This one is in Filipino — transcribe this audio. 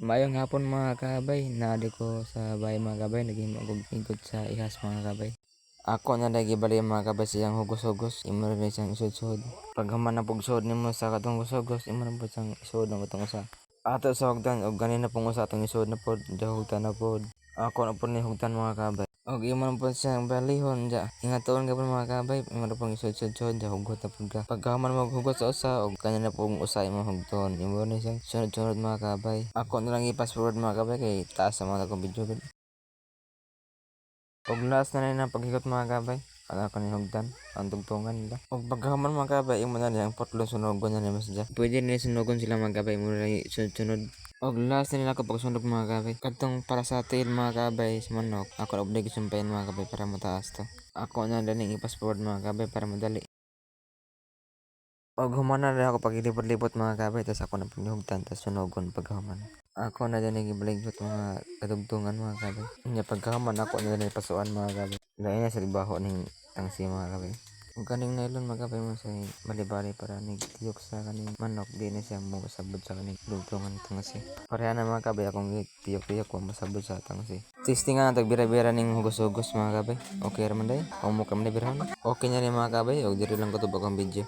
Maayong hapon mga kabay, naadi ko sa bahay mga kabay, naging magugingkod sa ihas mga kabay. Ako na lagi bali mga kabay siyang hugos-hugos, imo rin siyang isod-sod. Pag human na pugsod nimo sa katong hugos-hugos, imo na po siyang isod ng katong usa. Ato sa hugdan og ganina pong usa atong isod na pod, hugdan na pod. Ako na po ni hugdan mga kabay. Og imo na po siyang balihon ja. Ingatoon ka po mga kabay, imo na pong isod-sod ja hugot na pod ka. Pag human mo hugot sa usa og kanina pong usa imo hugton, imo na siyang sunod-sunod mga kabay. Ako na lang i-fast forward mga kabay kay taas sa mga akong video. Og last na rin ang paghikot mga kabay. Ala ko ni hugdan, ang tugtungan nila. Og pagkaman mga kabay, imo na nila ang potlong sunugon na nila siya. Pwede nila sunugon sila mga kabay, mo na sunod-sunod. Og last na nila ko pagsunog mga kabay. Kadtong para sa tail mga kabay sa manok, ako na obligay sumpayin mga kabay para mataas to. Ako na lang i-fast forward mga kabay para madali. Og humana na ako pagilipot-lipot mga kabay, tas ako na pinihugtan, tas sunugon pagkahuman. Ako na din nagibaligot mga kadugtungan mga kabay. Nya pagkahuman ako na din pasuan mga kabay. Lain na sa libaho ning tangsi mga kabay. Kung kaning nylon mga kabay mo sa bali-bali para nagtiyok sa kaning manok, di na siya mo masabot sa kaning dugtungan tangsi. Pareha na mga kabay akong tiyok-tiyok ko masabot sa tangsi. Testing nga natag bira-bira ning hugos-hugos mga kabay. Okay raman day? O mo ka man birahon? Okay na rin mga kabay, og diri lang ko tubag ang video.